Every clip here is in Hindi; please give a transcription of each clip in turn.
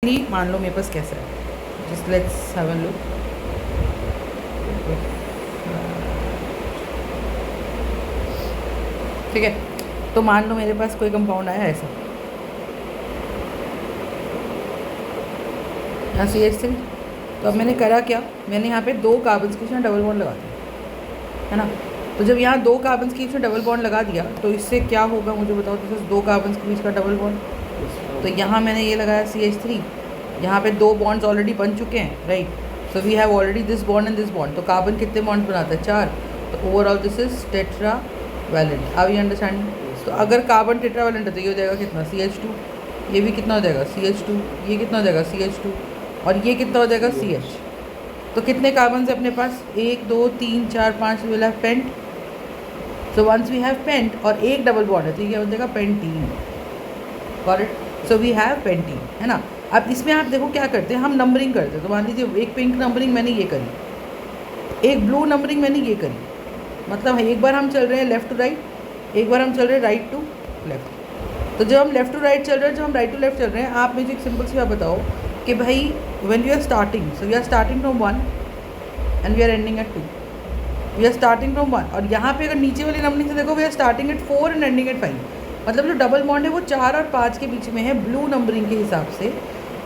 ही मान लो मेरे पास कैसा है, just let's have a look. ठीक है, तो मान लो मेरे पास कोई कंपाउंड आया ऐसा, यहाँ CH3। तो अब मैंने करा क्या, मैंने यहाँ पे 2 कार्बन्स के बीच में डबल बॉन्ड लगा दिया, है ना। तो जब यहाँ 2 कार्बन्स के बीच में डबल बॉन्ड लगा दिया तो इससे क्या होगा मुझे बताओ। तो 2 कार्बन्स के बीच का डबल बॉन्ड, तो यहाँ मैंने ये लगाया CH3, यहाँ पे 2 बॉन्ड्स ऑलरेडी बन चुके हैं, right. So we have already this bond and this bond. तो कार्बन कितने बॉन्ड्स बनाता है, 4। तो overall this is tetravalent. Are you understanding. तो अगर कार्बन टेट्रा वैलेंट है तो ये हो जाएगा कितना, CH2। ये भी कितना हो जाएगा, CH2। ये कितना हो जाएगा, CH2। और ये कितना हो जाएगा, CH। तो कितने कार्बन है अपने पास, 1 2 3 4 5। Will have pent. So once we have pent और एक डबल बॉन्ड है तो ये क्या हो जाएगा, pentene. Correct. So we have pentene, है ना। अब इसमें आप देखो क्या करते हैं, हम नंबरिंग करते हैं। तो मान लीजिए एक पिंक नंबरिंग मैंने ये करी, एक ब्लू नंबरिंग मैंने ये करी। मतलब एक बार हम चल रहे हैं लेफ़्ट टू राइट, एक बार हम चल रहे हैं राइट टू लेफ़्ट। तो जब हम लेफ़्ट टू राइट चल रहे हैं, जब हम राइट टू लेफ़्ट चल रहे हैं, आप मुझे एक सिंपल सी बात बताओ कि भाई when we are starting, so we are starting from 1 and we are ending at 2। We are starting from 1, और यहाँ पे अगर नीचे वाली नंबरिंग से देखो, we are starting at 4 and ending at 5। मतलब जो डबल बॉन्ड है वो 4 और 5 के बीच में है ब्लू नंबरिंग के हिसाब से,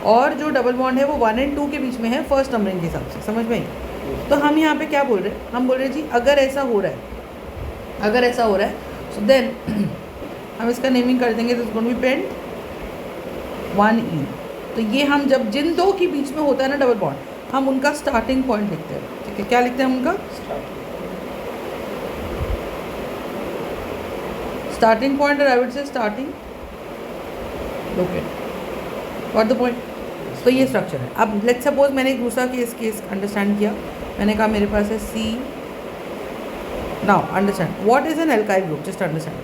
और जो डबल बॉन्ड है वो 1 और 2 के बीच में है फर्स्ट नंबरिंग के हिसाब से। समझ में आई। तो हम यहाँ पे क्या बोल रहे हैं, हम बोल रहे हैं जी अगर ऐसा हो रहा है, अगर ऐसा हो रहा है सो देन हम इसका नेमिंग कर देंगे, तो इसको भी पेंट 1E। तो ये हम जब जिन 2 के बीच में होता है ना डबल बॉन्ड, हम उनका स्टार्टिंग पॉइंट लिखते हैं। ठीक है, क्या लिखते हैं हम उनका स्टार्टिंग पॉइंट, और I would say starting locate. What the point. तो ये स्ट्रक्चर है। अब लेट्स सपोज मैंने एक दूसरा केस अंडरस्टैंड किया। मैंने कहा मेरे पास है C। Now understand what is an alkyl group. Just understand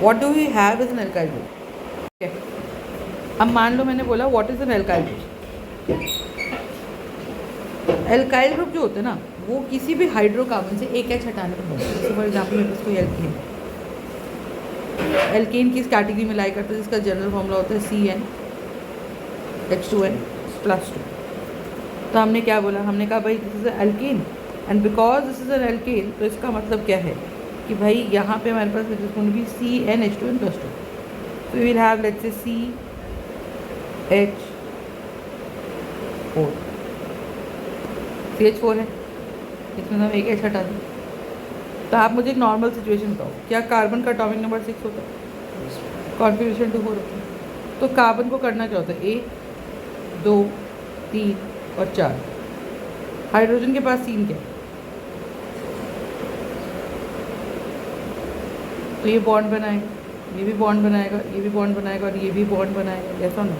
what do we have is an alkyl group. ठीक है, अब मान लो मैंने बोला what is an alkyl group. Alkyl group जो होते हैं ना, वो किसी भी हाइड्रोकार्बन से एक H हटाने पर बनते हैं। जैसे फॉर एग्जाम्पल मेरे पास कोई एल्केन, एल्केन किस कैटेगरी में लाई करता है, जिसका जनरल फॉर्मूला होता है CnH2n+2। तो हमने क्या बोला, हमने कहा भाई this is alkane and because this is an alkane, तो इसका मतलब क्या है कि भाई यहाँ पे हमारे पास इट इज भी CnH2n+2। तो we will have let's say CH4। CH4 है, इसमें हम एक H हटा दें। तो आप मुझे एक नॉर्मल सिचुएशन बताओ, क्या कार्बन का एटॉमिक नंबर 6 होता है, कॉन्फिगरेशन 2 होता है। तो कार्बन को करना क्या होता है, 1 2 3 और 4। हाइड्रोजन के पास 3 क्या है, तो ये बॉन्ड बनाएगा, ये भी बॉन्ड बनाएगा, ये भी बॉन्ड बनाएगा, और ये भी बॉन्ड बनाएगा, ऐसा ना।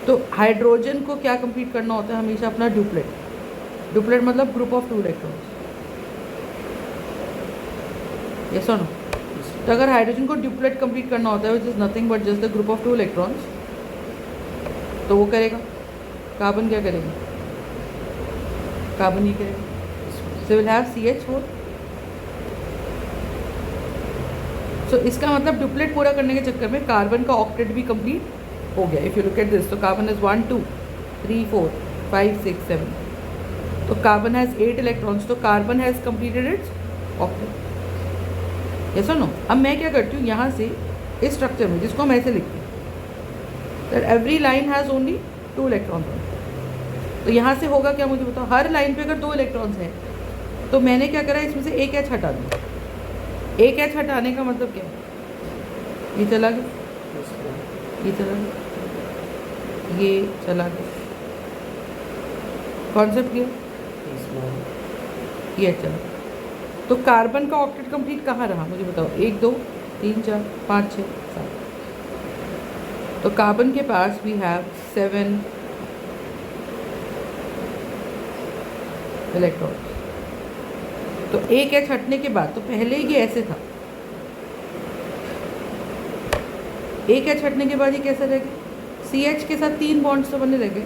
तो हाइड्रोजन को क्या कंप्लीट करना होता है हमेशा, अपना ड्यूप्लेट। ड्यूप्लेट मतलब ग्रुप ऑफ 2 इलेक्ट्रॉन्स, यस और नो। तो अगर हाइड्रोजन को ड्यूप्लेट कंप्लीट करना होता है which is nothing but just the group of 2 electrons, तो वो करेगा। कार्बन क्या करेगा, कार्बन ये करेगा। सो विल हैव CH4। सो इसका मतलब ड्यूप्लेट पूरा करने के चक्कर में कार्बन का ऑक्टेट भी कंप्लीट हो गया। If you look at this, तो कार्बन इज 1 2 3 4 5 6 7। तो कार्बन हैज़ 8 इलेक्ट्रॉन्स, तो carbon has completed it's octet, yes और नो। अब मैं क्या करती हूँ, यहाँ से इस स्ट्रक्चर में, जिसको हम ऐसे लिखते हैं that every line has only 2 electrons. तो यहाँ से होगा क्या मुझे बताओ, हर लाइन पे अगर 2 इलेक्ट्रॉन्स हैं, तो मैंने क्या करा, इसमें से एक H हटा दिया। एक H हटाने का मतलब क्या, ये चला गया, ये चला गया, ये चला गया, कॉन्सेप्ट क्या, ये चला। तो कार्बन का ऑक्टेट कंप्लीट कहाँ रहा मुझे बताओ, 1 2 3 4 5 6 7। तो कार्बन के पास वी हैव 7 इलेक्ट्रॉन्स। तो एक H हटने के बाद, तो पहले ये ऐसे था, एक H हटने के बाद ये कैसा रह गया, CH के साथ 3 बॉन्ड्स तो बने रह गए,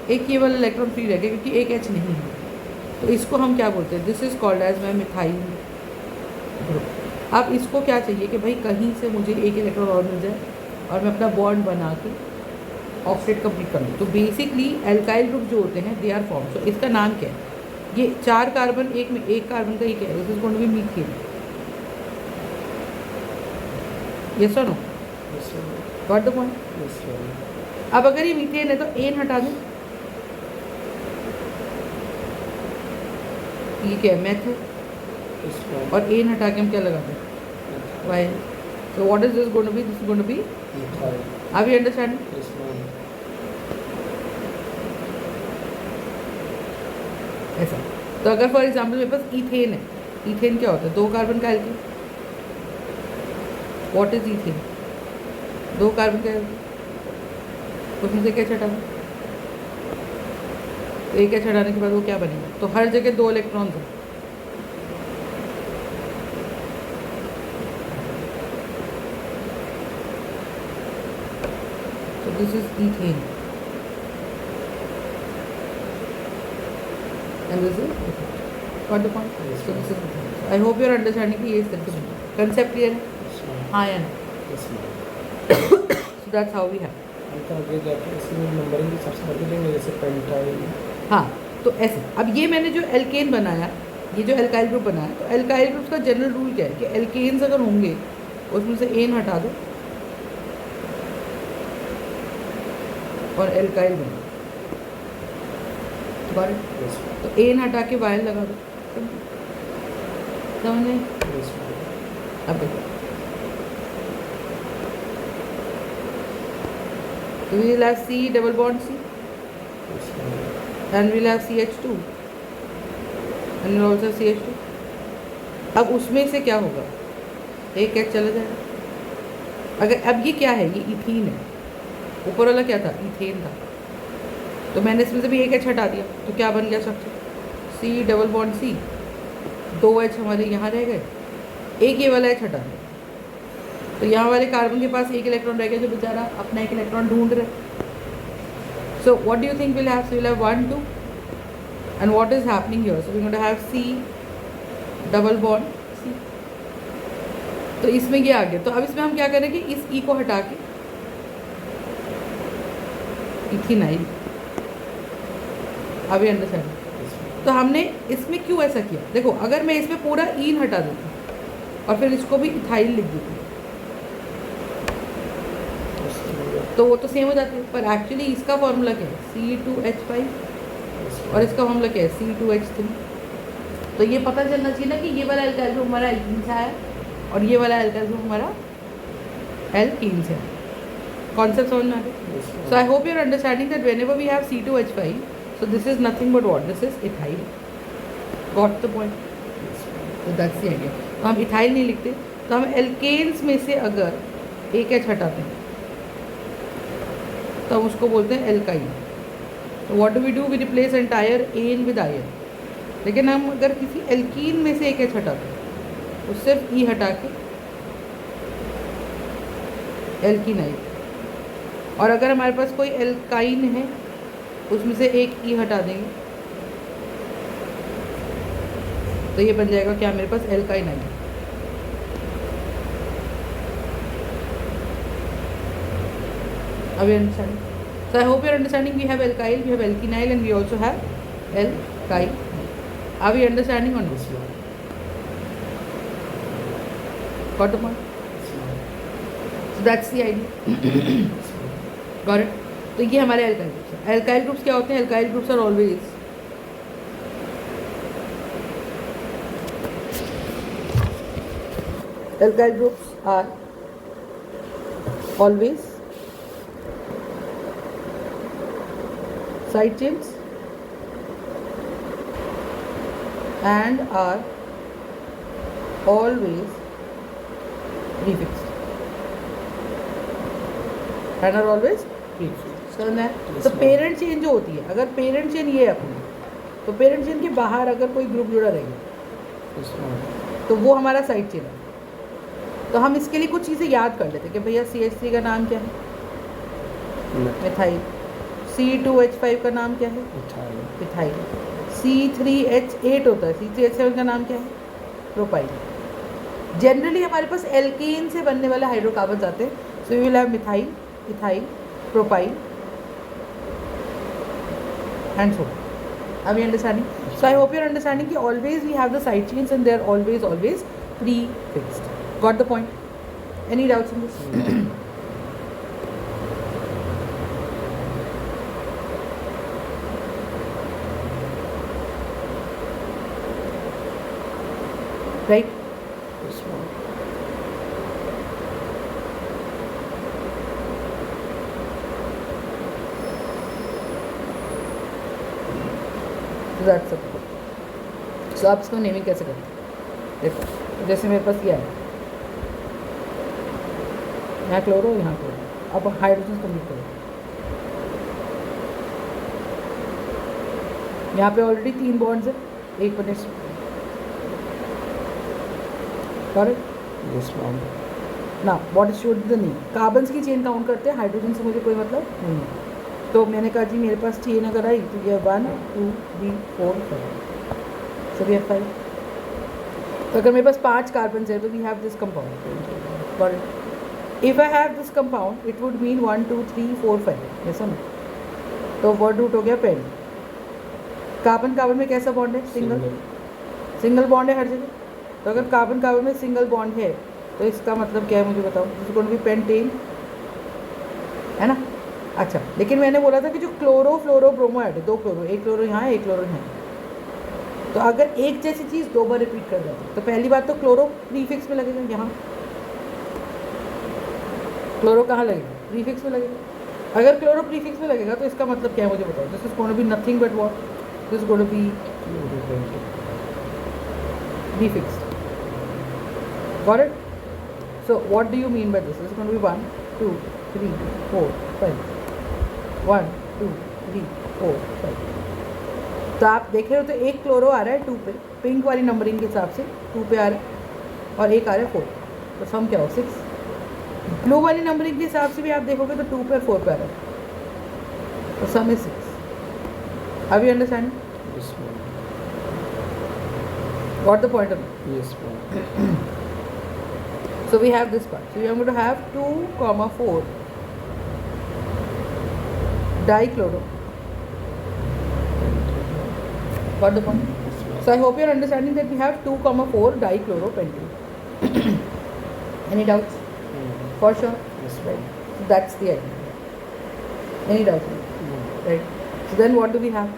एक ये वाला इलेक्ट्रॉन फ्री रह गया क्योंकि एक H नहीं है। तो इसको हम क्या बोलते हैं, this is called as my methyl group. अब इसको क्या चाहिए कि भाई कहीं से मुझे एक इलेक्ट्रॉन और मिल जाए और मैं अपना बॉन्ड बना के ऑक्सीडेट कंप्लीट कर लो। तो बेसिकली एल्काइल ग्रुप जो होते हैं दे आर फॉर्म। तो इसका नाम क्या है? ये 4 कार्बन एक में, एक कार्बन का ही क्या है? This is going to be methane. Yes और नो? Got the point. अब अगर ये मीथेन है तो एन हटा दो, ये क्या है? मैथ है। और एन हटा के हम क्या लगा दें? Y. So what is this going to be? This is going to be are you understand? ऐसा। तो अगर फॉर एग्जाम्पल मेरे पास इथेन है, इथेन क्या होता है? 2 कार्बन का alkane. What is ethane? 2 carbon का एल्केन। उसमें से क्या छटाना? तो एक क्या छटाने के बाद वो क्या बनेगा? तो हर जगह 2 इलेक्ट्रॉन्स हैं। तो this is ethane and this is what the point. So this is, I hope you are understanding कि ये इस तरह से concept clear है? हाँ या ना? So that's how we have. आगे जाके इसमें नंबरिंग के सबसे बढ़ देंगे जैसे पेंटाइल। हाँ, तो ऐसे अब ये मैंने जो एल्केन बनाया, ये जो एल्काइल ग्रुप बनाया, तो एल्काइल ग्रुप्स का जनरल रूल क्या है कि एल्केन्स अगर होंगे उसमें से एन हटा दो और एल्काइल बना। तो एन हटा के वायल लगा दो। समझ गए? अब देखो, तो we will have C double bond C and we will have CH2 and we will also have CH2। अब उसमें से क्या होगा? एक H चला जाएगा। अगर अब ये क्या है? ये इथीन है। ऊपर वाला क्या था? इथेन था। तो मैंने इसमें से भी एक H हटा दिया, तो क्या बन गया structure? C double bond C। 2 H हमारे यहाँ रह गए, एक ये वाला H हटा दिया, तो यहाँ वाले कार्बन के पास एक इलेक्ट्रॉन रह गया जो बेचारा अपना एक इलेक्ट्रॉन ढूंढ रहे। So what do you think will have? So will have 1 2 and what is happening here? So we going to have C double bond C। तो इसमें ये आ गया। तो अब इसमें हम क्या करेंगे? इस E को हटा के इथेनाइल। अभी अंडरस्टैंड? तो हमने इसमें क्यों ऐसा किया? देखो, अगर मैं इसमें पूरा ईन हटा देती और फिर इसको भी इथाइल लिख देती तो वो तो सेम हो जाती है, पर एक्चुअली इसका फॉर्मूला क्या है? C2H5 और इसका फॉर्मूला क्या है? C2H3। तो ये पता चलना चाहिए ना कि ये वाला एल्काइल ग्रुप हमारा एल्कीन से आया और ये वाला एल्काइल ग्रुप हमारा एल्कीन से आया। कॉन्सेप्ट समझ में आ गया? So I hope you are understanding that whenever we have C2H5, so this is nothing but what? This is ethyl. Got the point? So that's the idea. तो हम इथाइल नहीं लिखते, तो हम एल्केन्स में से अगर एक H हटाते हैं तो हम उसको बोलते हैं एल्काइल। तो what do we replace entire an with ion. लेकिन हम अगर किसी एल्कीन में से एक H हटाते हैं तो सिर्फ ई हटा के एल्कीनाइल। और अगर हमारे पास कोई एल्काइन है उसमें से एक ई हटा देंगे तो ये बन जाएगा क्या? मेरे पास alkynyl. Are we understanding? So I hope you are understanding. We have alkyl, we have alkenyl, and we also have alkyl. Are we understanding on this? Got the point? So that's the idea. Got it? तो ये हमारे alkyl groups हैं। alkyl groups क्या होते हैं? alkyl groups are always alkyl groups are always side chains and are always prefixed and are always prefixed। समझना है? तो पेरेंट चेन जो होती है, अगर पेरेंट चेन ये है अपनी, तो पेरेंट चेन के बाहर अगर कोई ग्रुप जुड़ा रहेगा तो वो हमारा साइड चेन है। तो हम इसके लिए कुछ चीज़ें याद कर लेते हैं कि भैया CH3 का नाम क्या है? मिथाइल। C2H5 का नाम क्या है? मिथाइल। C3H8 होता है, C3H7 का नाम क्या है? प्रोपाइल। जनरली हमारे पास एल्केन से बनने वाले हाइड्रोकार्बन्स आते हैं। So we will have methyl, ethyl, propyl, and so on. Are we understanding? So I hope you're understanding that always we have the side chains and they're always prefixed. Got the point? Any doubts in this? Right? Yes, ma'am. So that's it. So आप इसको नेमिंग कैसे करते हैं? देखो जैसे मेरे पास ये है, यहाँ क्लोरो, यहाँ क्लोरो. अब हाइड्रोजन कंप्लीट करो. यहाँ पे ऑलरेडी 3 बॉन्ड्स है, एक बने. Correct Yes, ma'am. ना. What should the name? Carbons की चेन काउंट करते हैं, हाइड्रोजन से मुझे कोई मतलब नहीं है. तो मैंने कहा जी मेरे पास चेन अगर आई तो ये 1 2 3 4 5, सो वी हैव 5. तो अगर मेरे पास 5 कार्बन्स है तो we have this compound. But if I have this compound it would mean 1 2 3 4 5. ऐसा ना. तो वर्ड रूट हो गया पेन. कार्बन कार्बन में कैसा बॉन्ड है? सिंगल बॉन्ड है हर जगह. तो अगर कार्बन कार्बन में सिंगल बॉन्ड है तो इसका मतलब क्या है मुझे बताओ. This is going to be pentane, है ना. अच्छा, लेकिन मैंने बोला था कि जो क्लोरो फ्लोरो ब्रोमो है, 2 क्लोरो, एक क्लोरो यहाँ है, एक क्लोरो यहाँ है. तो अगर एक जैसी चीज़ 2 बार रिपीट कर जाती है तो पहली बात तो क्लोरो प्रीफिक्स में लगेगा. यहाँ क्लोरो कहाँ लगेगा? प्रीफिक्स में लगेगा. अगर क्लोरो प्रीफिक्स में लगेगा तो इसका मतलब क्या है मुझे बताओ. This is going to be nothing but what? This is going to be prefixed. Got it? So what do you mean by this? This is going to be 1 2 3 4 5. 1 2 3 4 5. तो आप देख रहे हो तो एक क्लोरो आ रहा है 2 पे, पिंक वाली नंबरिंग के हिसाब से 2 पे आ रहा है, और एक आ रहा है 4. तो सम क्या हो? 6. ब्लू वाली नंबरिंग के हिसाब से भी आप देखोगे तो 2 पे और 4 पे आ रहा है, तो सम is 6. Are you understanding? Yes, ma'am. Got the point of it? Yes, ma'am. So we have this part. So we are going to have 2,4 dichloro. Got the point? Yes, ma'am. So I hope you are understanding that we have 2,4 dichloropentane. Any doubts? For sure? Yes, Right. ma'am. So that's the idea. Any doubts? No. Right. So then what do we have?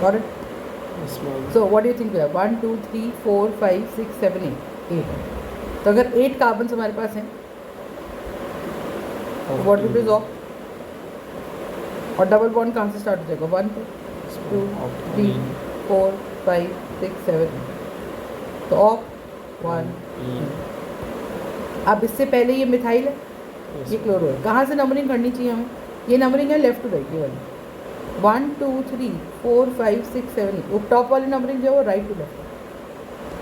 Got it? Yes, ma'am. So what do you think we have? 1 2 3 4 5 6 7 8. 8. तो अगर 8 कार्बन हमारे पास हैं तो व्हाट विल बी ऑफ? और डबल बॉन्ड कहाँ से स्टार्ट हो जाएगा? 1 2 3 4 5 6 7. तो ऑफ 1. अब इससे पहले ये मिथाइल है, ये क्लोरो है. कहाँ से नंबरिंग करनी चाहिए हमें? ये नंबरिंग है लेफ्ट टू राइट, ये वाली 1 2 3 4 5 6 7 8. वो टॉप वाली नंबरिंग जो है वो राइट टू लेफ्ट.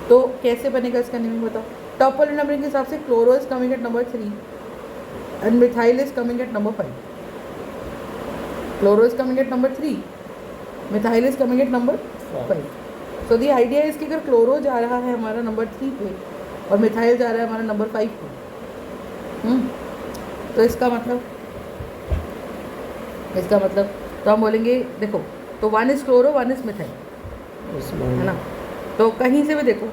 तो कैसे बनेगा इसका नेमिंग बताओ. टॉप वाली नंबरिंग के हिसाब से chloro is coming at number 3 and methyl is coming at number 5. Chloro is coming at number 3, methyl is coming at number 5. So the idea is कि अगर क्लोरो जा रहा है हमारा नंबर 3 पे और मिथाइल जा रहा है हमारा नंबर 5 पे, तो इसका मतलब तो हम बोलेंगे देखो, तो 1 is chloro 1 is methyl, Yes, है ma'am. ना. तो कहीं से भी देखो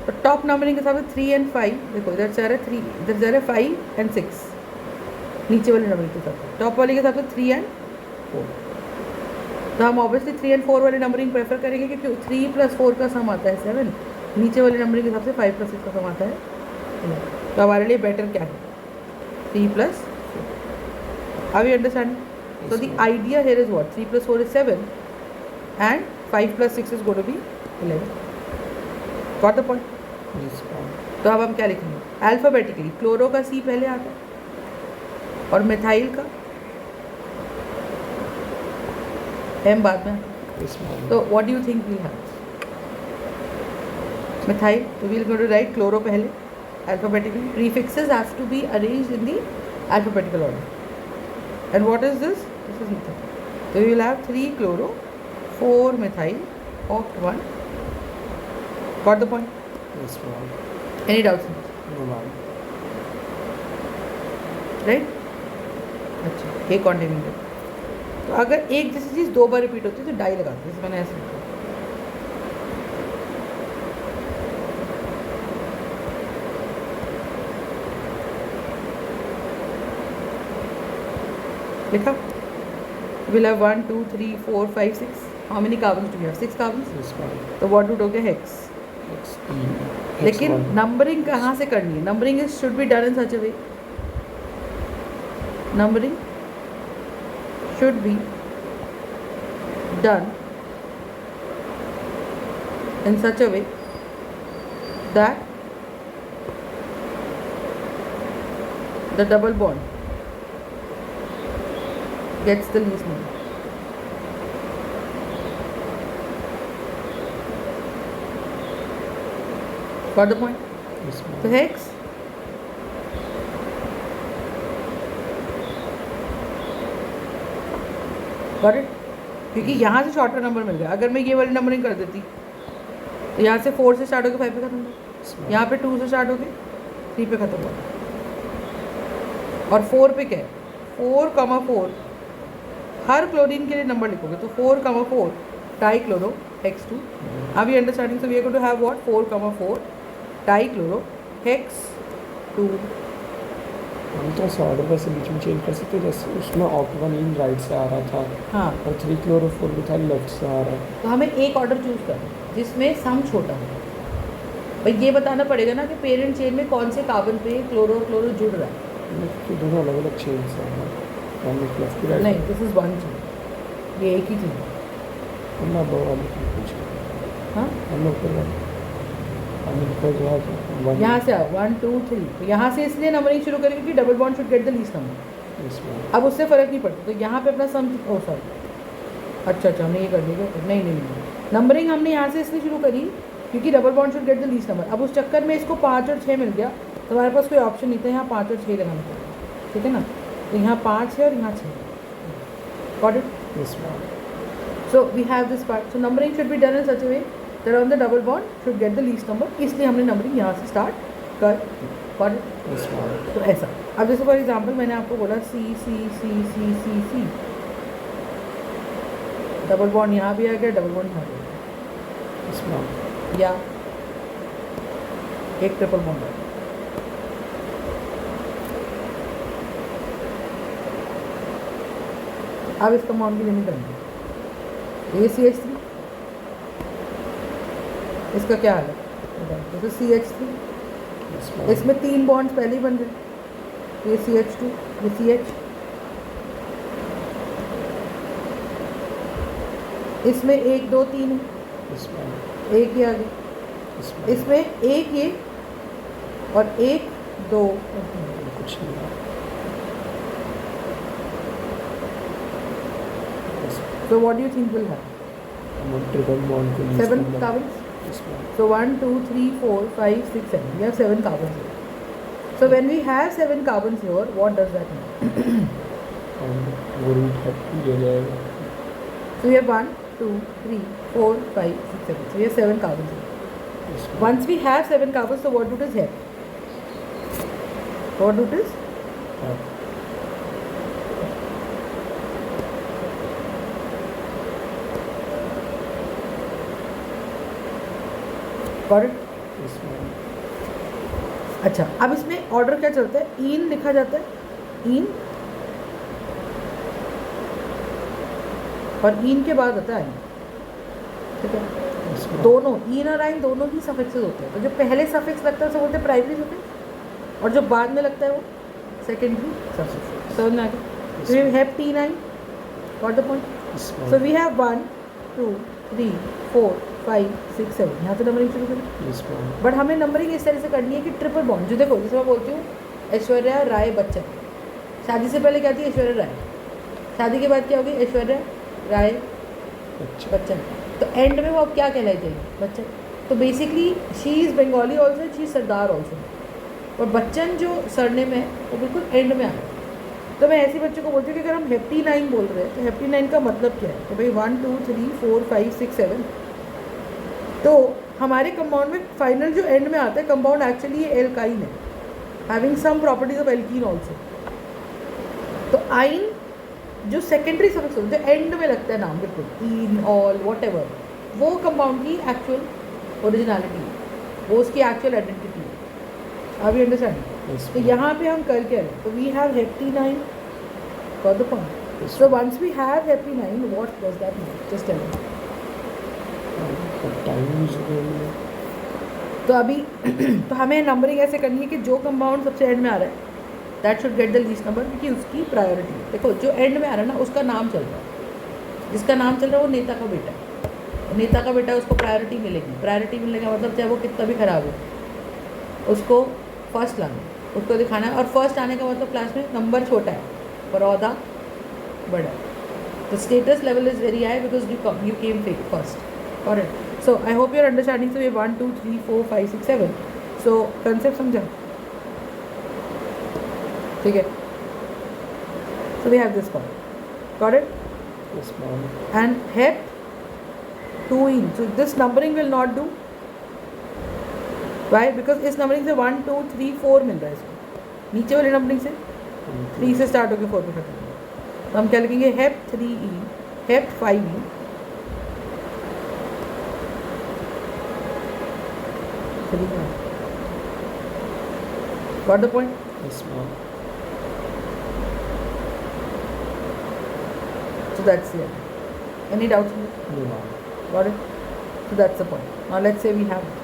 तो टॉप नंबरिंग के हिसाब से 3 एंड 5, देखो इधर से आ रहा है 3, इधर जा रहा है 5 एंड 6. नीचे वाली नंबरिंग के हिसाब से, टॉप वाले के हिसाब से 3 एंड 4. तो हम ऑब्वियसली 3 एंड 4 वाली नंबरिंग प्रेफर करेंगे क्योंकि 3 + 4 का सम आता है 7. नीचे वाली नंबरिंग के हिसाब से 5 + 6 का सम आता है 11. तो हमारे लिए बेटर क्या है? 3 + 4. Are we understanding? So the idea here is what? 3 + 4 is 7 and 5 + 6 is going to be 11. Got the point? Yes, ma'am. तो अब हम क्या लिखेंगे? अल्फ़ाबेटिकली क्लोरो का C पहले आता है और मिथाइल का M बाद में आता है. Yes, ma'am. तो what do you think we have? Methyl, तो we will go to write chloro पहले alphabetically. Prefixes have to be arranged in the alphabetical order. And what is this? This is methyl. So we will have 3 chloro, 4 methyl, oct 1. Got the point? Yes, ma'am. Any doubts? No, ma'am. Right? अच्छा, एक कॉन्टिन्यू है। तो अगर एक जैसी चीज़ 2 बार रिपीट होती है तो डाई लगाते हैं, जैसे मैंने ऐसे लिखा। We'll have 1, 2, 3, 4, 5, 6. How many carbons do we have? 6 carbons. Yes, ma'am. तो what would हो गया hex. लेकिन नंबरिंग कहाँ से करनी है? Numbering is should be done in such a way, numbering should be done in such a way that the double bond gets the least number. Got the point? Yes, ma'am. So hex got it? क्योंकि यहाँ से शॉर्टर नंबर मिल गया। अगर मैं ये वाली नंबरिंग कर देती तो यहाँ से 4 से स्टार्ट होकर 5 पे खत्म हुआ, यहाँ पे 2 से स्टार्ट होकर 3 पे खत्म हुआ, और 4 पे क्या है? 4,4 हर क्लोरीन के लिए नंबर लिखोगे तो 4,4 टाई क्लोरो हेक्स 2। अब ये understanding, so we are going to have what? 4,4 di chloro hex 2। हम तो ऐसे ऑर्डर वैसे बीच में चेंज कर सकते हैं, जैसे उसमें ऑक्ट 1 इन राइट से आ रहा था, हाँ, और 3 क्लोरो 4 मिथाइल लेफ्ट से आ रहा है। तो हमें एक ऑर्डर चूज करना है जिसमें सम छोटा हो। भाई ये बताना पड़ेगा ना कि पेरेंट चेन में कौन से कार्बन पे क्लोरो और क्लोरो जुड़ रहा है। तो दोनों अलग अलग चेन्स हैं, लेफ्ट की राइट। नहीं, दिस इज वन चेन, ये एक ही चेन। हमने दो वाले की पूछा, हाँ, हमने ऊपर वाले हमने ऊपर जो है वन। यहाँ से आओ 1, 2, 3, तो यहाँ से इसलिए नंबरिंग शुरू करेंगे कि double bond should get the least number. इसमें अब उससे फ़र्क नहीं पड़ता, तो यहाँ पे अपना सम, ओ सॉरी, अच्छा हमने ये कर दिया क्या? नहीं नहीं नहीं, नंबरिंग हमने यहाँ से इसलिए शुरू करी क्योंकि double bond should get the least number. अब उस चक्कर में इसको 5 और 6 मिल गया, तो हमारे पास कोई ऑप्शन नहीं था यहाँ 5 और 6 लगाने का, ठीक है ना? तो यहाँ 5 है और यहाँ 6। Got it? इसमें So we have this part. So numbering should be done in such a way that on the double bond should get the least number. इसलिए हमने numbering यहाँ से start कर। Got it? इसमें तो ऐसा। अब जैसे फॉर एग्जाम्पल मैंने आपको बोला C C C C C C, double bond यहाँ भी आ गया, डबल बॉन्ड यहाँ भी आ गया, इसमें या एक ट्रिपल बॉन्ड आ गया। अब इस कंपाउंड की लिमिट आएंगे ACH3, इसका क्या हाल है? जैसे CH3, इसमें 3 बॉन्ड्स पहले ही बन गए, ये CH2, ये CH, इसमें 1, 2, 3 है, एक ये आ गया, इसमें एक ये और 1, 2 और 3 कुछ नहीं है। So what do you think will happen? Triple bond को 7 carbons. So 1, 2, 3, 4, 5, 6, 7. We have 7 carbons here. So when we have 7 carbons here, what does that mean? वो रूट है ले जाएगा। So we have 1, 2, 3, 4, 5, 6, 7. So we have 7 carbons here. Once we have 7 carbons, so what root is here? What root is? Got it? अच्छा, अब इसमें ऑर्डर क्या चलता है? इन लिखा जाता है, इन, और इन के बाद आता है आइन, ठीक है? दोनों इन और आइन दोनों ही सफिक्सेस होते हैं। तो जो पहले सफिक्स लगता है उसे बोलते हैं प्राइमरी सफिक्स, और जो बाद में लगता है वो सेकेंडरी सफिक्स। समझ में आ गया? So we have T9, got the point? So we have 1, 2, 3, 4, 5, 6, 7, यहाँ से नंबरिंग शुरू करें। बट हमें नंबरिंग इस तरह से करनी है कि ट्रिपल बॉन्ड, जो देखो जैसे मैं बोलती हूँ ऐश्वर्या राय बच्चन, शादी से पहले क्या थी? ऐश्वर्या राय, शादी के बाद क्या होगी? ऐश्वर्या राय बच्चन। तो एंड में वो अब क्या कहलाई जाएगी? बच्चन। तो basically she is Bengali also, she is Sardar also, और बच्चन जो सरनेम है वो बिल्कुल एंड में आ गया। तो मैं ऐसे बच्चों को बोलती हूँ कि अगर हम हेप्टी-9 बोल रहे हैं तो हेप्टी-9 का मतलब क्या है? तो भाई 1 2 3 4 5 6 7, तो हमारे कंपाउंड में फाइनल जो एंड में आता है कंपाउंड एक्चुअली ये एल्काइन है, having some properties of alkene also. तो आइन जो सेकेंडरी सफिक्स होता है, जो एंड में लगता है नाम, बिल्कुल इन, ऑल, व्हाटएवर, वो कंपाउंड की एक्चुअल ओरिजिनलिटी है, वो उसकी एक्चुअल आइडेंटिटी है। अब यू अंडरस्टैंड? Yes, तो ma'am. यहाँ पे हम कर क्या रहे हैं? तो वी हैव हेप्टी-9 got the point. Yes, So ma'am. once we have hepi-9, what does that mean? Just tell me. The time is going. तो अभी तो हमें नंबरिंग ऐसे करनी है कि जो कंपाउंड सबसे एंड में आ रहा है that should get the least number, क्योंकि उसकी प्रायोरिटी। देखो जो एंड में आ रहा है ना उसका नाम चल रहा है, जिसका नाम चल रहा है वो नेता का बेटा है, नेता का बेटा है, उसको प्रायोरिटी मिलेगी। प्रायोरिटी मिलने का मतलब चाहे वो कितना भी खराब हो उसको फर्स्ट लाना, उसको दिखाना है। और फर्स्ट आने का मतलब क्लास में नंबर छोटा है पर औहदा बड़ा है। The status level is very high because you came first. Alright. So I hope you're understanding. So we have 1 2 3 4 5 6 7. So concept समझा? ठीक है. So we have this one. Got it? Yes, ma'am. And hep 2 in. So this numbering will not do. Why? Because इस numbering से 1 2 3 4 मिल रहा है इसको. नीचे वाले numbering से 3 से start होकर 4 पे खत्म होगा. तो हम क्या लिखेंगे? हेप 3E, हेप 5E, Got the point? Yes, ma'am. So that's it. Any doubts in this? No, ma'am. Got it? So that's the point. Now let's say we have it.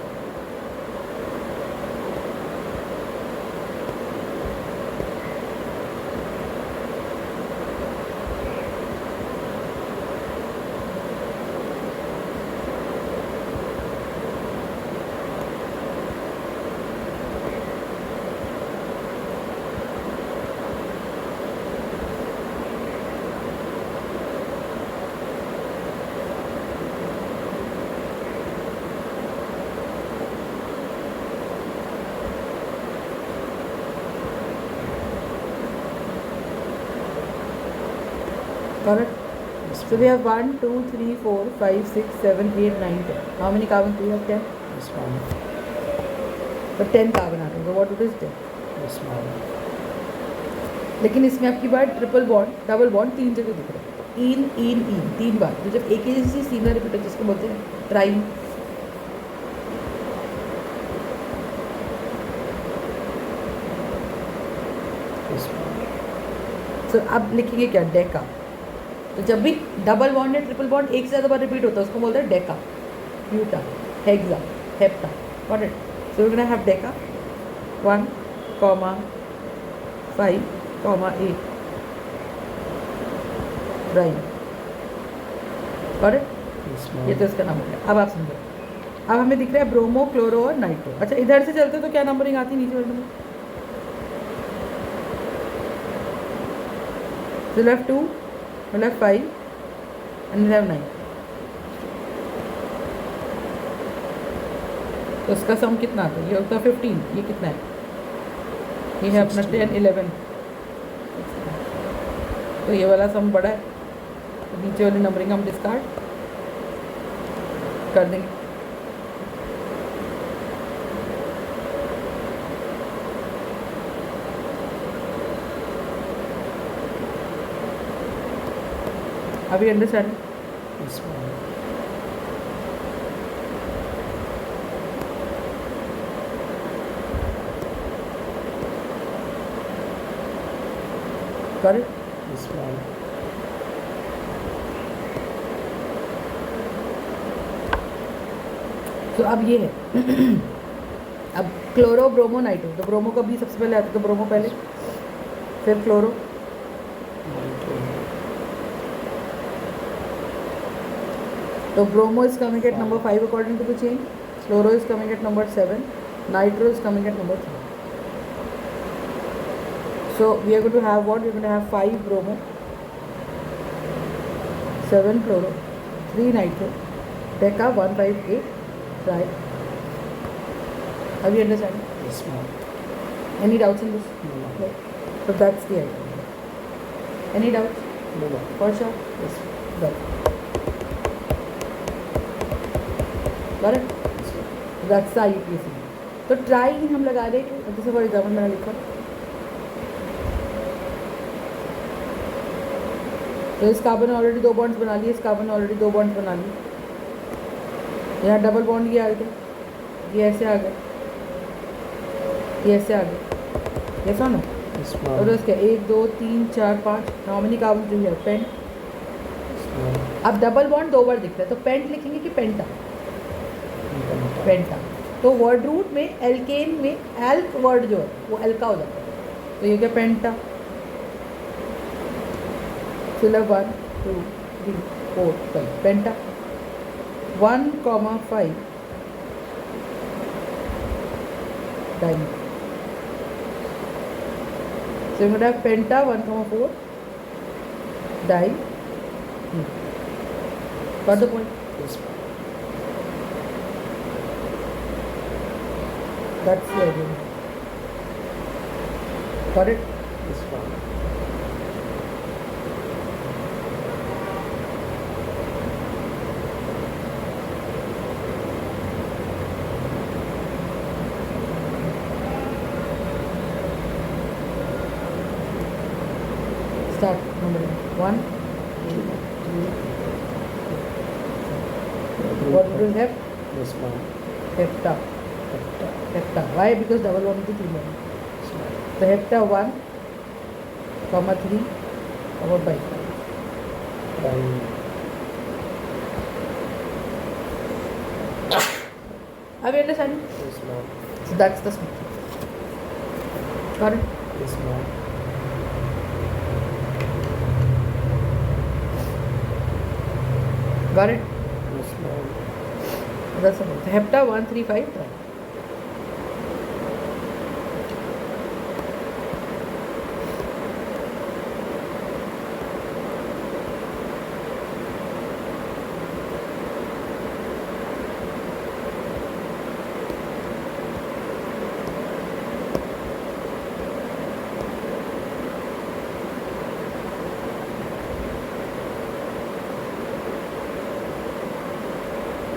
Got it? Yes, So we have 1 2 3 4 5 6 7 8 9 10. How many carbons do we have? 10. Yes, ma'am. But 10 carbon आते हैं. So what it is 10? Yes, ma'am. लेकिन इसमें आपकी बात ट्रिपल बॉन्ड डबल बॉन्ड 3 जगह दिख रहा है. इन 3 बार. तो जब एक ही जैसी सीमिलर रिपीटर जिसको बोलते हैं ट्राइन. Yes, ma'am. So अब लिखेंगे क्या? डेका. तो जब भी डबल बॉन्ड या ट्रिपल बॉन्ड एक से ज़्यादा बार रिपीट होता है उसको बोलते हैं deca, buta, hexa, hepta. Got it? So we gonna have deca 1, 5, 8 राइन. Got it? Yes, ये ma'am. तो इसका नाम हो गया. अब आप समझो. अब हमें दिख रहा है ब्रोमो, क्लोरो और नाइट्रो. अच्छा इधर से चलते तो क्या नंबरिंग आती है नीचे वाले में? So we'll have 2, we'll have 5 and we'll have 9. तो इसका सम कितना आता है? ये होता है 15. ये कितना है? ये है अपना 10 11. तो ये वाला सम बड़ा है, तो नीचे वाली नंबरिंग हम डिस्कार्ड कर देंगे. अभी understand? Yes, ma'am. Got it? Yes, ma'am. तो अब ये है अब क्लोरो, ब्रोमो, नाइट्रो. तो ब्रोमो का भी सबसे पहले आता है, तो ब्रोमो पहले, फिर क्लोरो, तो bromo is coming at number 5 according to the chain, chloro is coming at number 7, nitro is coming at number 3. So we are going to have what? We are going to have 5 bromo, 7 chloro, 3 nitro, deca 1 5 8 tri. Have you understand? Yes, ma'am. Any doubts in this? No, ma'am. No. So that's the idea. Any doubt No, no. For sure? Yes. Correct, Yes, ma'am. That's IUPAC. तो ट्राई इन हम लगा रहे हैं, जैसे फॉर एग्जाम्पल मैंने लिखा, तो इस कार्बन ने ऑलरेडी 2 बॉन्ड्स बना लिए, इस कार्बन ने ऑलरेडी 2 बॉन्ड्स बना लिए, यहाँ डबल बॉन्ड ये आ गया, ये ऐसे आ गया, ये ऐसे आ गया, ये सुनो. Yes, और ma'am. उसके 1 2 3 4 5 how many carbon do you have? Pent. Yes, ma'am. अब डबल बॉन्ड 2 बार दिख रहा है, तो पेंट लिखेंगे कि पेंटा? Penta. पेंटा. तो वर्ड रूट में एल्केन में एल्क वर्ड जो है वो एल्का हो जाता है, तो ये क्या? Penta. Fill up 1 2 3 4 5 penta. 1,5 diamond. So you would have penta 1,4 di. Got the point? Yes, ma'am. That's the idea. Got it? Yes, ma'am. Start. Number 1. What do you have? Yes, ma'am. Hepta. Penta. Hepta. Why? Because double bond is 3 bond. Yes, ma'am. So hepta 1, 3, 5. Diamond. Are you understanding? Yes, ma'am. So that's the structure. Got it? Yes, ma'am. Got it? Yes, ma'am. That's the point. So hepta 1, 3, 5. Try.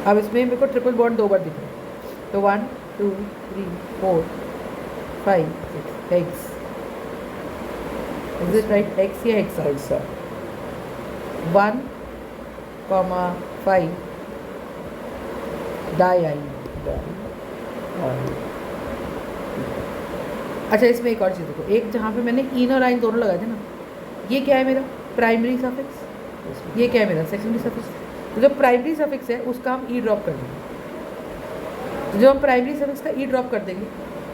अब इसमें मेरे को ट्रिपल बॉन्ड 2 बार दिख रहा है, तो 1 2 3 4 5 6 hex. Is it right? Hex या hex? Hexa. 1, 5 diyne. Diamond. अच्छा, इसमें एक और चीज़ देखो, एक जहाँ पे मैंने इन और आइन दोनों लगाए थे ना, ये क्या है मेरा? Primary suffix. Yes, ma'am. ये क्या है मेरा? Secondary suffix. तो जो प्राइमरी सफिक्स है उसका हम ई ड्रॉप कर देंगे. तो जो हम प्राइमरी सफिक्स का ई ड्रॉप कर देंगे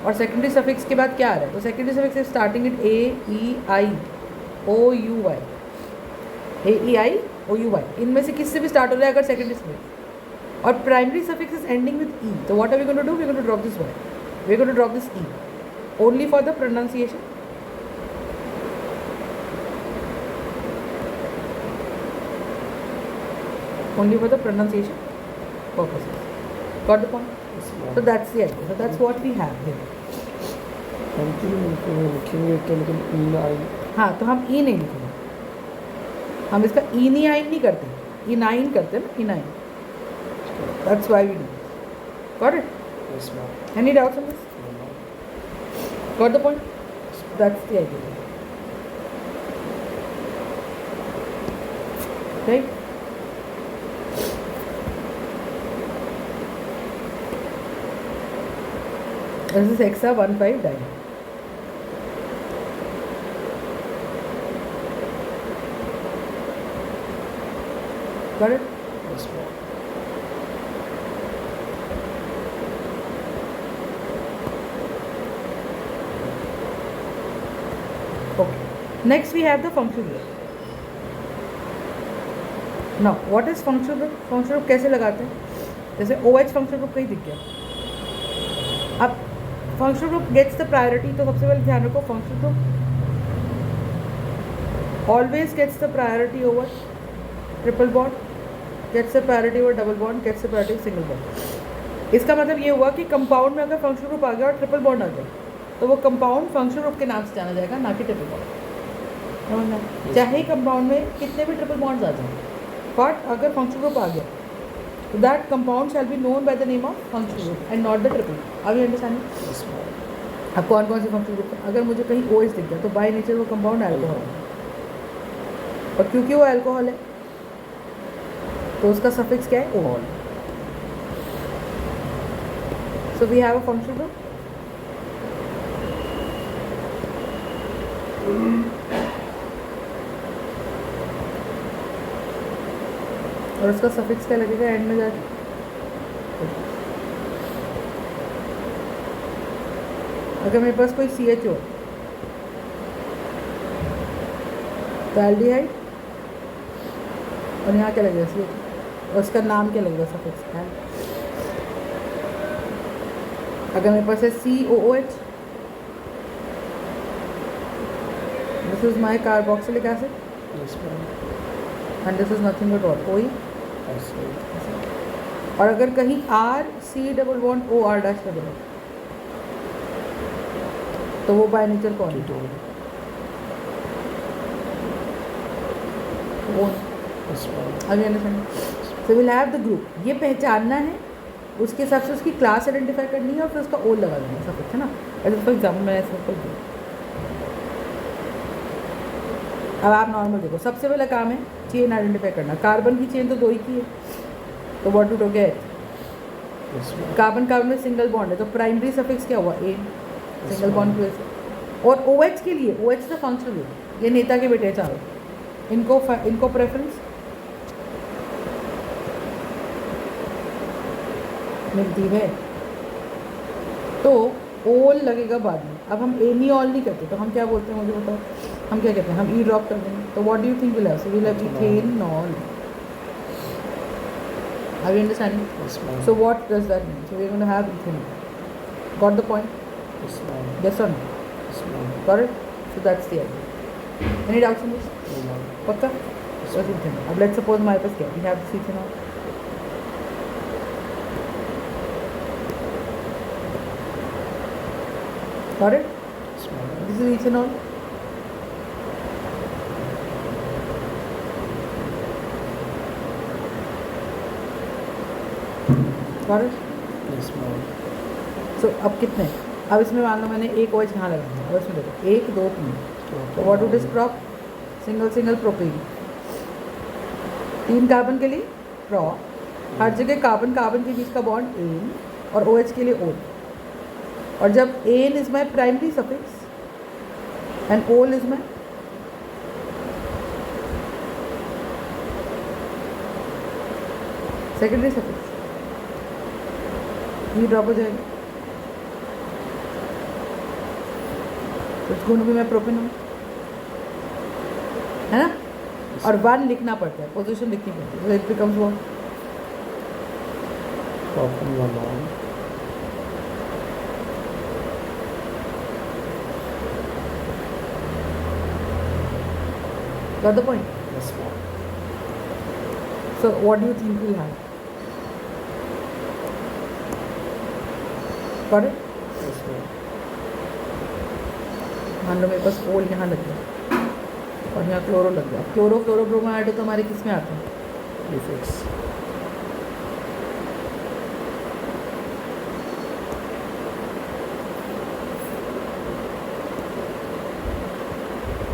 और सेकेंडरी सफिक्स के बाद क्या आ रहा है, तो सेकेंडरी सफिक्स है starting it A E I O U Y. A E I O U Y, इनमें से किससे भी स्टार्ट हो रहा है अगर सेकेंडरी सफिक्स, और primary suffix is ending with E. तो what are we going to do? We are going to drop this Y, we are going to drop this E only for the pronunciation. Only for the pronunciation purposes. Got the point? Yes, So ma'am. that's the idea. So that's what we have here. लिखेंगे तो लेकिन इन आई. हाँ, तो हम ई नहीं लिखेंगे, हम इसका इनियाइन नहीं करते, इनाइन करते हैं ना, इनाइन. That's why we do. Got it? Yes, ma'am. Any doubts on this? No, ma'am. Got the point? That's the idea. Right? This is hexa 1,5 diamond. Got it? Yes, ma'am. Okay. Next we have the functional group. Now, what is functional group? Functional group कैसे लगाते हैं? जैसे OH functional group कहीं दिख गया. अब functional group gets the priority, तो सबसे पहले ध्यान रखो functional group always gets the priority over triple bond, gets the priority over double bond, gets the priority over single bond. इसका मतलब ये हुआ कि कंपाउंड में अगर फंक्शनल ग्रुप आ गया और ट्रिपल बॉन्ड आ गया तो वो कंपाउंड फंक्शनल ग्रुप के नाम से जाना जाएगा, ना कि ट्रिपल बॉन्ड. चाहे कंपाउंड में कितने भी ट्रिपल बॉन्ड्स आ जाएं, बट अगर फंक्शनल ग्रुप आ गया तो that compound shall be known by the name of functional group and not the triple. अब यू अंडरस्टैंड? Yes, ma'am. अब कौन कौन से फंक्शनल ग्रुप है? अगर मुझे कहीं OH दिख गया तो बाय नेचर वो कंपाउंड अल्कोहल है, और क्योंकि वो अल्कोहल है तो उसका सफिक्स क्या है? Ol. So we have a functional group और उसका सफिक्स क्या लगेगा एंड में जाके? अगर मेरे पास कोई CHO तो एल्डिहाइड, और यहाँ क्या लगेगा? CHO, और उसका नाम क्या लगेगा? Suffix and. अगर मेरे पास है COOH, this is my carboxylic acid Yes, ma'am. And this is nothing but what? OE। Acid. और अगर कहीं RC double bond OR dash लगे तो वो बाय नेचर कौन है? Ketone. वो। Yes, ma'am. अभी understand? So will have the group, ये पहचानना है, उसके हिसाब से उसकी क्लास आइडेंटिफाई करनी है और फिर उसका ओल लगा देना है, सब कुछ है ना। ऐसे फॉर एग्जाम्पल मैंने ऐसे कर दिया। अब आप नॉर्मल देखो, सबसे पहला काम है चेन आइडेंटिफाई करना। कार्बन की चेन तो 2 ही की है, तो what to get? Yes, ma'am. Carbon carbon में सिंगल बॉन्ड है तो प्राइमरी सफिक्स क्या हुआ? ए, सिंगल बॉन्ड की वजह से। और OH के लिए, OH का फंक्शनल ग्रुप, ये नेता के बेटे चारों, इनको प्रेफरेंस मिलती है तो ओल लगेगा बाद में। अब हम एनिऑल नहीं करते तो हम क्या बोलते हैं? मुझे बताओ, हम क्या कहते हैं? हम ई ड्रॉप कर देंगे। तो what do you think will have? So will have ethanol. Are you understanding? Yes, ma'am. So what does that mean? So we're going to have ethanol. Got the point? Yes, ma'am. Yes or no? Yes, ma'am. Got it? So that's the idea. Any doubts on this? No, ma'am. पक्का? So ethanol. अब let's suppose हमारे पास क्या? We have this ethanol. Got it? Yes, ma'am. This is ethanol. Got it? Yes, ma'am. So अब कितने? अब इसमें मान लो मैंने एक OH यहाँ लगा दिया, अब इसमें देखो 1 2 3, तो what would is prop? Single propane. 3 carbon के लिए प्रो, हर जगह कार्बन कार्बन के बीच का बॉन्ड एन, और OH के लिए ओल। और जब ane is my primary suffix and ol is my secondary suffix, ये ड्रॉप हो जाएगा। तो इसको भी मैं प्रोपेन हूँ, है ना? और 1 लिखना पड़ता है, पोजीशन लिखनी पड़ती है, it becomes what? Propan 1 on. Got the point? Yes, ma'am. So what do you think we'll have? Got it? Yes, ma'am. मान लो मेरे पास ओल यहाँ लग गया और यहाँ क्लोरो लग गया। क्लोरो फ्लोरोब्रोमाइड तो हमारे किस में आते हैं? Prefix.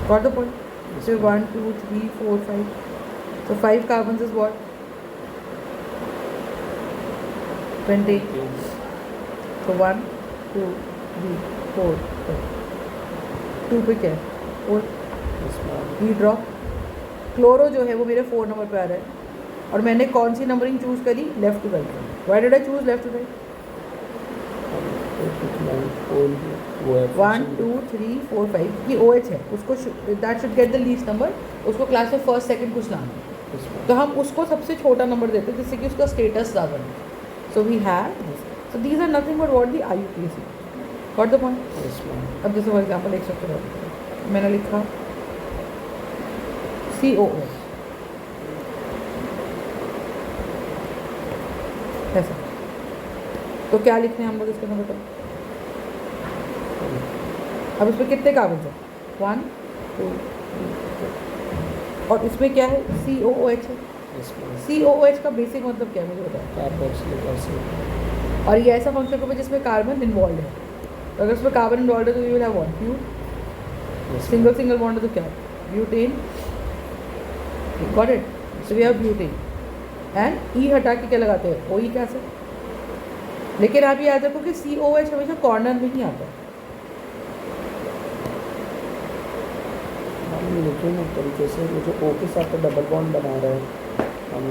Got the point? Yes, So ma'am. 1 2 3 4 5. So 5 carbons is what? 20. So 1 2 3 4 5. 2 पे क्या है? और Yes, ma'am. ई ड्रॉप। क्लोरो जो है वो मेरे 4 नंबर पे आ रहा है और मैंने कौन सी नंबरिंग चूज़ करी? Left to right. Why did I choose left to right? 1 2 3 4 5 ये OH है, उसको that should get the least number, उसको क्लास में फर्स्ट सेकंड कुछ लाना है, तो हम उसको सबसे छोटा नंबर देते हैं जिससे कि उसका स्टेटस ज़्यादा है। So we have, so these are nothing but what the IUPAC। Got the point? Yes, ma'am. अब जैसे फॉर एग्जाम्पल एक स्ट्रक्चर और मैंने लिखा COO ऐसा, तो क्या लिखने हैं हम लोग इसके अंदर बताओ? अब इसमें कितने कार्बन है? 1 2 और इसमें क्या है, COOH है। इसमें COOH का बेसिक मतलब क्या है मुझे बताओ। Carboxylic acid. और ये ऐसा फंक्शन होगा जिसमें कार्बन इन्वॉल्व है, तो अगर इसमें कार्बन इन्वॉल्व है तो you will have one but, single single bond है तो क्या, butane, got it. So we have butane and E हटा के क्या लगाते हैं, ओइक एसिड। लेकिन आप ये याद रखो कि COOH हमेशा कॉर्नर में ही आता है। हम लेकिन एक तरीके से वो जो O के साथ डबल बॉन्ड बना रहे हैं हम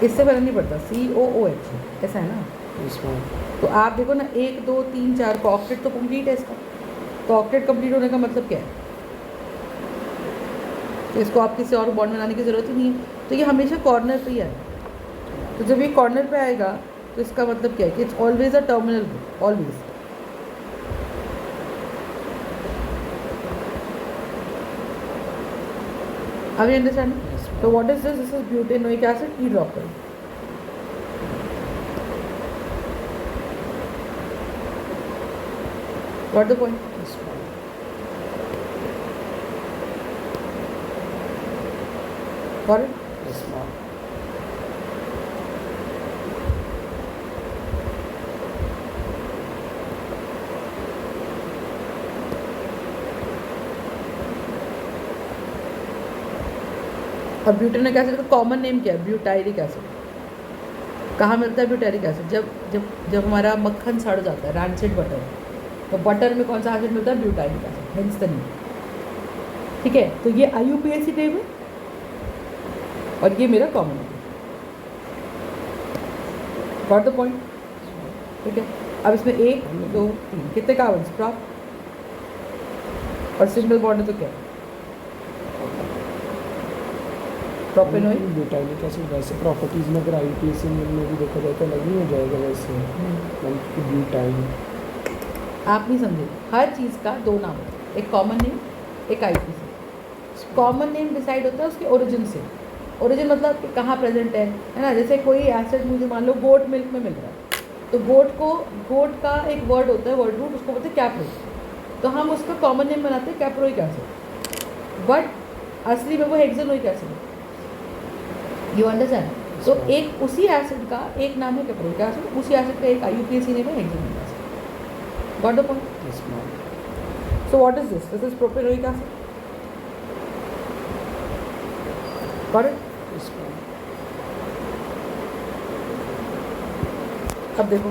इससे फर्क नहीं पड़ता, COOH ऐसा है ना। इसमें तो आप देखो ना, 1 2 3 4 का ऑक्टेट तो कंप्लीट है इसका। तो ऑक्टेट कंप्लीट होने का मतलब क्या है, तो इसको आप किसी और बॉन्ड बनाने की ज़रूरत ही नहीं है, तो ये हमेशा कॉर्नर पे ही आएगा। तो जब ये कॉर्नर पे आएगा तो इसका मतलब क्या है कि it's always a terminal group, always. अब ये अंडरस्टैंड। तो what is this, this is butanoic acid, E drop करें। Got the point? Got it? Yes, ma'am. और ब्यूटेनिक एसिड का कॉमन नेम क्या है, ब्यूटाइरिक एसिड। कहाँ मिलता है ब्यूटाइरिक एसिड, जब जब जब हमारा मक्खन सड़ जाता है, रैंसिड बटर, तो बटर में कौन सा एसिड मिलता है, butyric acid, hence the name. ठीक है, तो ये IUPAC टेबल और ये मेरा common name. Got the point? ठीक है, अब इसमें 1 2 3 कितने कार्बन्स प्राप्त, और सिंगल बॉन्ड है तो क्या, प्रोपेनोइक। ब्यूटाइलिक एसिड वैसे प्रॉपर्टीज में अगर IUPAC में भी देखा जाए तो अलग ही हो जाएगा वैसे, मतलब कि ब्यूटाइल। आप नहीं समझे, हर चीज़ का 2 नाम होता है, एक कॉमन नेम, एक IUPAC। कॉमन नेम डिसाइड होता है उसके ओरिजिन से। ओरिजिन मतलब कि कहाँ प्रेजेंट है ना। जैसे कोई एसिड मुझे मान लो गोट मिल्क में मिल रहा है, तो गोट का एक वर्ड होता है, वर्ड रूट, उसको बोलते हैं कैप्रो। तो हम उसका कॉमन नेम बनाते हैं कैप्रोइक एसिड, बट असली में वो हेक्सेनोइक एसिड है। You understand? तो एक उसी एसिड का एक नाम है कैप्रोइक एसिड, उसी एसिड का एक IUPAC नेम है hexanoic acid. Got the point? Yes, ma'am. So what is this, this is propanoic acid. Got it? Yes, ma'am. अब देखो,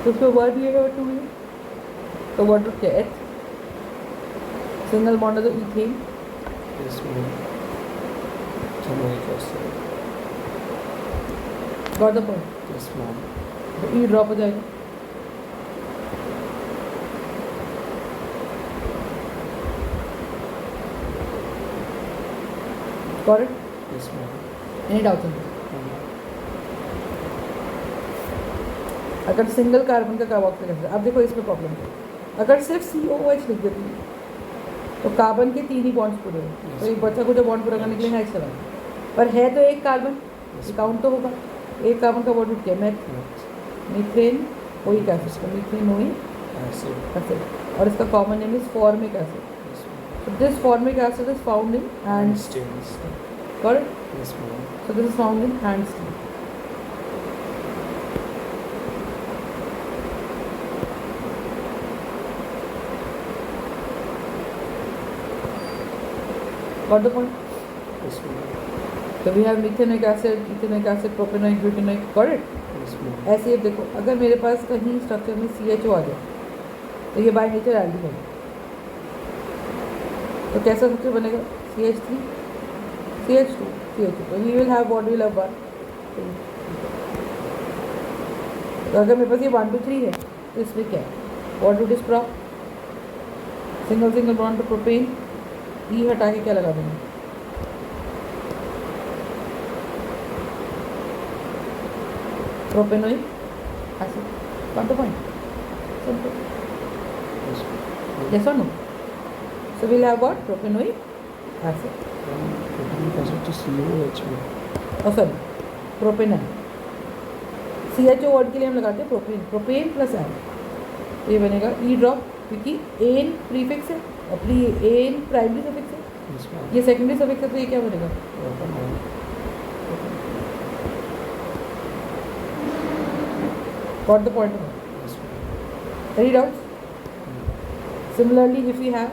तो उसमें वर्ड ये है 2 है, तो वर्ड रूट क्या है, H, सिंगल बॉन्ड है तो ethane. Yes, ma'am. Ethanoic acid. Got the point? Yes, ma'am. तो ई ड्रॉप हो जाएगा। Got it? Yes, ma'am. Any doubt नहीं। अगर सिंगल कार्बन का कार्बोक्सिलिक एसिड, अब देखो इसमें प्रॉब्लम है, अगर सिर्फ COOH लिख देती है तो कार्बन के 3 ही बॉन्ड्स पूरे हो, तो एक बच्चा को जो बॉन्ड पूरा करने के लिए H लगा, पर है तो एक कार्बन, काउंट तो होगा। एक कार्बन का वर्ड रूट क्या है, मीथेन ओइक एसिड, तो मीथेनोइक Acid. एसिड, और इसका common name is formic acid. Yes, ma'am. So this formic acid is found in hand Stains. steel. Got it? Yes, ma'am. So this is found in hand steel. Got the point? Yes, ma'am. So we have methanoic acid, ethanoic acid, propanoic, butanoic. Got it? Yes, ma'am. ऐसे ही देखो, अगर मेरे पास कहीं स्ट्रक्चर में CHO आ जाए तो ये बाय नेचर एल्डिहाइड, तो कैसा स्ट्रक्चर बनेगा, CH3 CH2 CH2, तो we will have what will have 1 2 3. तो अगर मेरे पास ये 1 2 3 है तो इसमें क्या है, what root is prop, single bond to propane, E हटा के क्या लगा देंगे, propanoic acid. Got the point? Simple. Yes, ma'am. Yes or no? So we'll have what? Propanoic acid. Propanoic acid to COOH में. Oh sorry, propanol. CHO word के लिए हम लगाते हैं प्रोपेन, प्रोपेन प्लस एन, तो ये बनेगा ई ड्रॉप, क्योंकि एन प्रीफिक्स है और एन प्राइमरी सफिक्स है, Yes, ma'am. ये सेकेंडरी सफिक्स है, तो ये क्या बनेगा? Proper noun. Got the point? Yes, ma'am. Any doubts? Similarly, if we have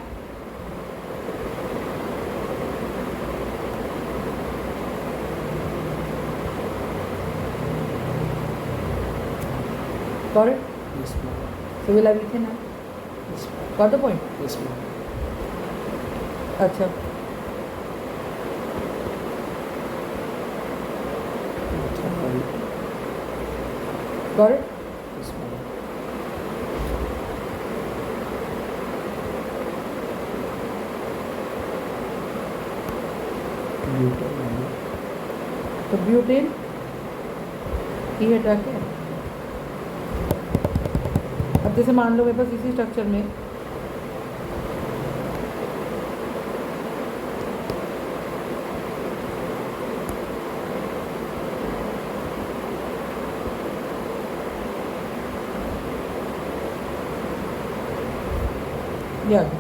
got it? Yes, ma'am. So we'll have Ethan now. Yes, ma'am. Got the point? Yes, ma'am. अच्छा, Methanol. got it? Yes, ma'am. Butane. तो ब्यूटेन ई हटा के, अब जैसे मान लो मेरे पास इसी स्ट्रक्चर में ये आ गया,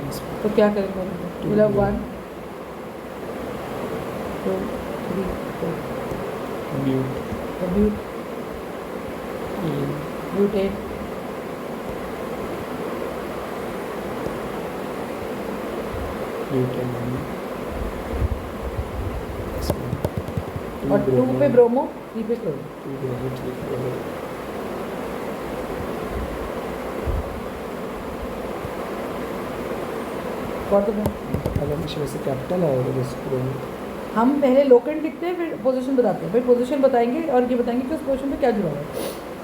Yes, ma'am. तो क्या करेंगे? Will have 1 2 3 4 Bute. तो ब्यूटेन Butanol. Yes, ma'am. और 2 पे ब्रोमो, 3 पे chloro. 2 bromo, 3 chloro. Got the point? अगर हमेशा वैसे कैपिटल आएगा जैसे ब्रोमो. हम पहले लोकेंट लिखते हैं, फिर पोजीशन बताते हैं। भाई पोजीशन बताएंगे और ये बताएंगे कि उस पोजीशन पे क्या जुड़ा हुआ है।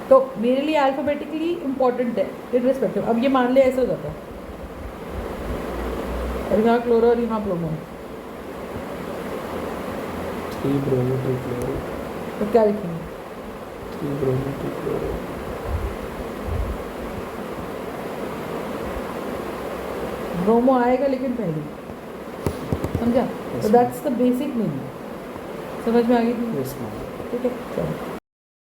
तो मेरे लिए अल्फ़ाबेटिकली इम्पॉर्टेंट है इररिस्पेक्टिव। अब ये मान लिया ऐसा हो जाता है, और यहाँ क्लोरो और यहाँ ब्रोमो, 3 bromo, 2 chloro. तो क्या लिखेंगे? 3 bromo, 2 chloro. ब्रोमो आएगा लेकिन पहले, समझा? Yes, तो ma'am. That's the basic meaning. समझ में आ गई थी? Yes, ma'am. ठीक है, चलो।